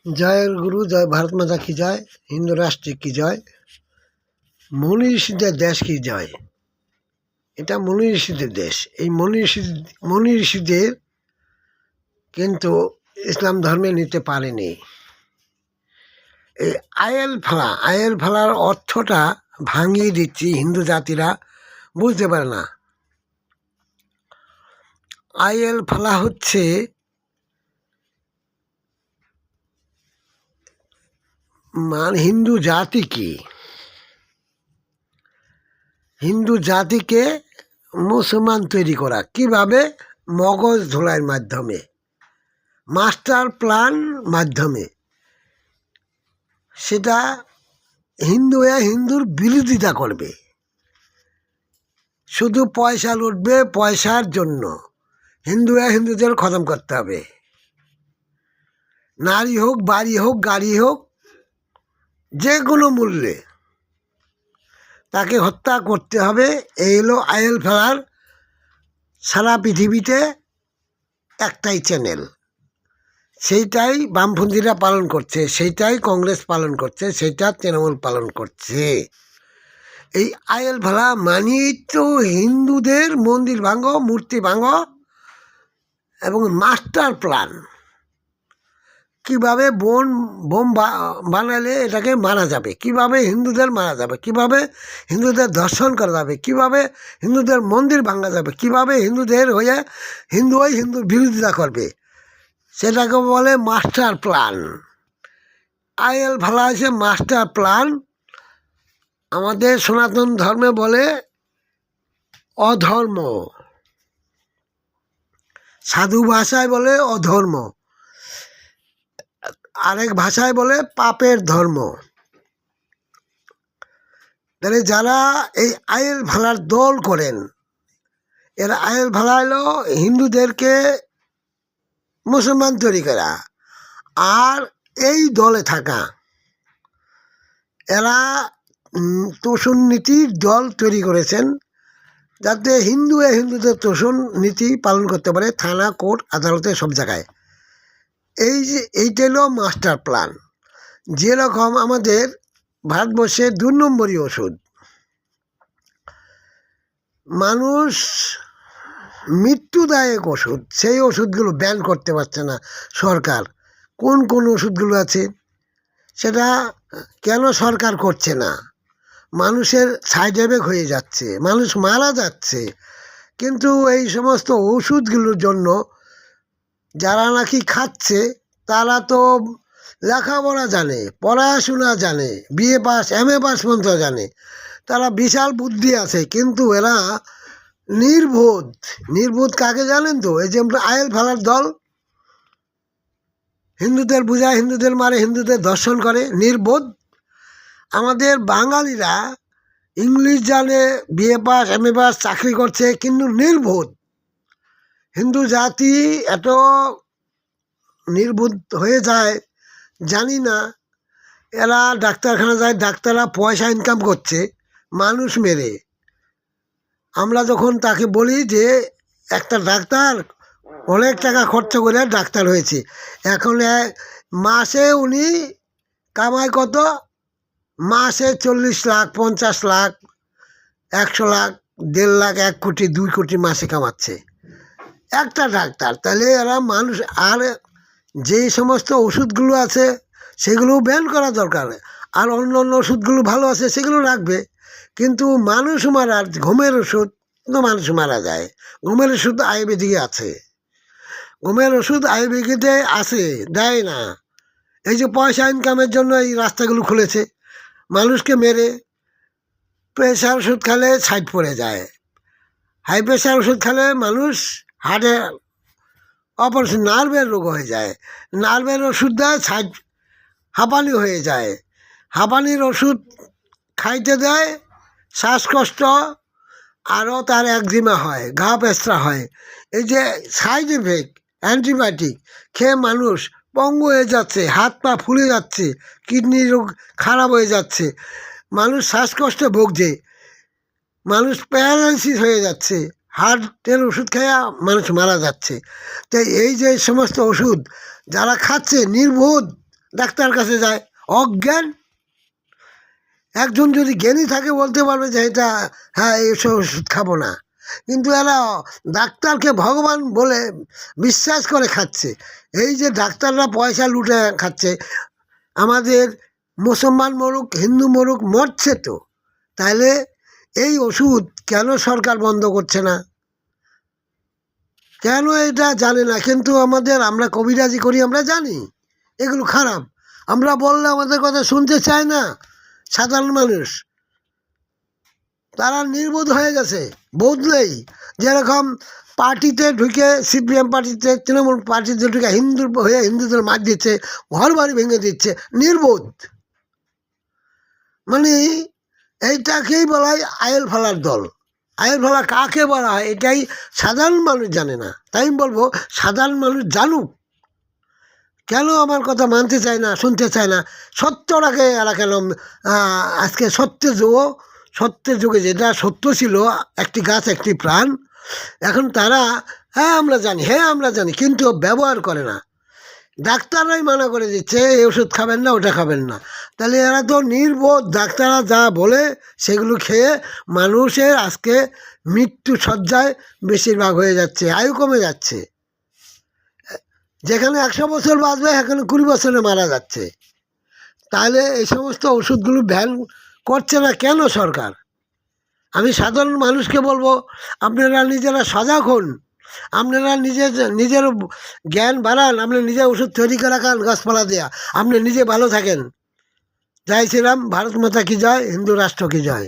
জয় গুরু, জয় ভারত মাতা কি জয়, হিন্দু রাষ্ট্রে কি জয়, মনি ঋষিদের দেশ কি জয়। এটা মনি ঋষিদের দেশ। এই মনি ঋষিদের কিন্তু ইসলাম ধর্মে নিতে পারেনি। এই আয়েল ফালার অর্থটা ভাঙিয়ে দিচ্ছি, হিন্দু জাতিরা বুঝতে পারে না। আয়েল ফালা হচ্ছে হিন্দু জাতিকে মুসলমান তৈরি করা। কিভাবে? মগজ ধোলাইয়ের মাধ্যমে, মাস্টার প্ল্যান মাধ্যমে। সেটা হিন্দুর বিরোধিতা করবে, শুধু পয়সা লুটবে। পয়সার জন্য হিন্দুদের খতম করতে হবে। নারী হোক, বাড়ি হোক, গাড়ি হোক, যে কোনো মূল্যে তাকে হত্যা করতে হবে। এই হলো আয়েল ফেলার সারা পৃথিবীতে একটাই চ্যানেল। সেইটাই বামপন্থীরা পালন করছে, সেইটাই কংগ্রেস পালন করছে, সেইটা তৃণমূল পালন করছে। এই আয়েল ফেলা মানেই তো হিন্দুদের মন্দির ভাঙো, মূর্তি ভাঙো এবং মাস্টার প্ল্যান। কীভাবে বোম বানালে এটাকে মারা যাবে, কিভাবে হিন্দুদের মারা যাবে, কিভাবে হিন্দুদের দর্শন করা যাবে, কিভাবে হিন্দুদের মন্দির ভাঙা যাবে, কিভাবে হিন্দুদের হয়ে হিন্দুর বিরোধিতা করবে, সেটাকে বলে মাস্টার প্ল্যান। আয়েল ভালা আছে মাস্টার প্ল্যান। আমাদের সনাতন ধর্মে বলে অধর্ম, সাধু ভাষায় বলে অধর্ম, আরেক ভাষায় বলে পাপের ধর্ম। তাহলে যারা এই আয়েল ভালার দল করেন, এরা আয়েল ভালা হলো হিন্দুদেরকে মুসলমান তৈরি করা। আর এই দলে থাকা এরা তোষণ নীতির দল তৈরি করেছেন, যাতে হিন্দুদের তোষণ নীতি পালন করতে পারে থানা, কোর্ট, আদালতে, সব জায়গায়। এইটা হলো মাস্টার প্ল্যান। যেরকম আমাদের ভারতবর্ষে 2 নম্বরই ওষুধ, মানুষ মৃত্যুদায়ক ওষুধ, সেই ওষুধগুলো ব্যান করতে পারছে না সরকার। কোন ওষুধগুলো আছে সেটা কেন সরকার করছে না? মানুষের সাইড এফেক্ট হয়ে যাচ্ছে, মানুষ মারা যাচ্ছে। কিন্তু এই সমস্ত ওষুধগুলোর জন্য যারা নাকি খাচ্ছে তারা তো লেখাপড়া জানে, পড়াশোনা জানে, BA পাস, MA পাস পর্যন্ত জানে, তারা বিশাল বুদ্ধি আছে, কিন্তু এরা নির্বোধ। কাকে জানেন তো? এই যে আয়েল ফেলার দল, হিন্দুদের বুঝায়, হিন্দুদের মারে, হিন্দুদের দর্শন করে, নির্বোধ। আমাদের বাঙালিরা ইংলিশ জানে, BA পাস, MA পাস, চাকরি করছে, কিন্তু নির্বোধ। হিন্দু জাতি এত নির্বোধ হয়ে যায়, জানি না। এরা ডাক্তারখানা যায়, ডাক্তাররা পয়সা ইনকাম করছে মানুষ মেরে। আমরা যখন তাকে বলি যে একটা ডাক্তার অনেক টাকা খরচ করে ডাক্তার হয়েছে, এখন মাসে উনি কামায় কত? মাসে 40 লাখ, 50 লাখ, 100 লাখ, 1.5 লাখ, 1 কোটি, 2 কোটি মাসে কামাচ্ছে একটা ডাক্তার। তাহলে এরা মানুষ, আর যেই সমস্ত ওষুধগুলো আছে সেগুলো ব্যান করা দরকার। আর অন্য ওষুধগুলো ভালো আছে সেগুলো রাখবে, কিন্তু মানুষ মারার ঘুমের ওষুধ তো মানুষ মারা যায়। ঘুমের ওষুধ আয়ুর্বেদিকে আছে, ঘুমের ওষুধ আয়ুর্বেদিকে আছে, দেয় না। এই যে পয়সা ইনকামের জন্য এই রাস্তাগুলো খুলেছে, মানুষকে মেরে। প্রেশার ওষুধ খেলে সাইড পড়ে যায়, হাই প্রেশার ওষুধ খেলে মানুষ হার্টে অপারেশন, নার্ভের রোগ হয়ে যায়, নার্ভের ওষুধ দেয়, সাইড হাঁপানি হয়ে যায়, হাঁপানির ওষুধ খাইতে দেয়, শ্বাসকষ্ট, আরও তার একজিমা হয়, ঘা পেঁচড়া হয়। এই যে সাইড এফেক্ট, অ্যান্টিবায়োটিক খেয়ে মানুষ পঙ্গু হয়ে যাচ্ছে, হাত পা ফুলে যাচ্ছে, কিডনি রোগ খারাপ হয়ে যাচ্ছে, মানুষ শ্বাসকষ্টে ভুগছে, মানুষ প্যারালাইসিস হয়ে যাচ্ছে, হার্টের ওষুধ খেয়ে মানুষ মারা যাচ্ছে। তাই এই যে সমস্ত ওষুধ যারা খাচ্ছে নির্বোধ, ডাক্তার কাছে যায়, অজ্ঞান। একজন যদি জ্ঞানী থাকে বলতে পারবে যে এটা হ্যাঁ এইসব ওষুধ খাবো না, কিন্তু এরা ডাক্তারকে ভগবান বলে বিশ্বাস করে খাচ্ছে। এই যে ডাক্তাররা পয়সা লুটে খাচ্ছে, আমাদের মুসলমান মরুক হিন্দু মরুক মরছে তো, তাহলে এই ওষুধ কেন সরকার বন্ধ করছে না? কেন এটা জানে না? কিন্তু আমরা কবিরাজি করি, আমরা জানি এগুলো খারাপ, আমরা বললে আমাদের কথা শুনতে চায় না সাধারণ মানুষ। তারা নির্বোধ হয়ে গেছে, বদলেই যেরকম পার্টিতে ঢুকে সিপিএম পার্টিতে তৃণমূল পার্টিতে ঢুকে হিন্দু হয়ে হিন্দুদের মার দিচ্ছে, ঘর বাড়ি ভেঙে দিচ্ছে, নির্বোধ। মানে এইটাকেই বলা হয় আয়েল ফালার দল। আয়েল ফালা কাকে বলা হয় এটাই সাধারণ মানুষ জানে না। তাই আমি বলবো সাধারণ মানুষ জানুক। কেন আমার কথা মানতে চায় না, শুনতে চায় না? সত্যটাকে এরা কেন আজকে সত্যের যুগে যেটা সত্য ছিল, একটি গাছ একটি প্রাণ, এখন তারা হ্যাঁ আমরা জানি কিন্তু ব্যবহার করে না। ডাক্তাররাই মানা করে দিচ্ছে এই ওষুধ খাবেন না, ওটা খাবেন না। তাহলে এরা তো নির্বোধ, ডাক্তাররা যা বলে সেগুলো খেয়ে মানুষের আজকে মৃত্যু শয্যায় বেশিরভাগ হয়ে যাচ্ছে, আয়ু কমে যাচ্ছে। যেখানে 100 বছর বাঁচবে এখানে 20 বছরে মারা যাচ্ছে। তাহলে এই সমস্ত ওষুধগুলো ব্যান করছে না কেন সরকার? আমি সাধারণ মানুষকে বলবো আপনারা নিজেরা সজাগ হন, আপনারা নিজের জ্ঞান বাড়ান, আপনি নিজে ওষুধ তৈরি করে খান গাছপালা দেয়া, আপনি নিজে ভালো থাকেন। জয় শ্রীরাম, ভারত মাতা কি জয়, হিন্দু রাষ্ট্র কি জয়।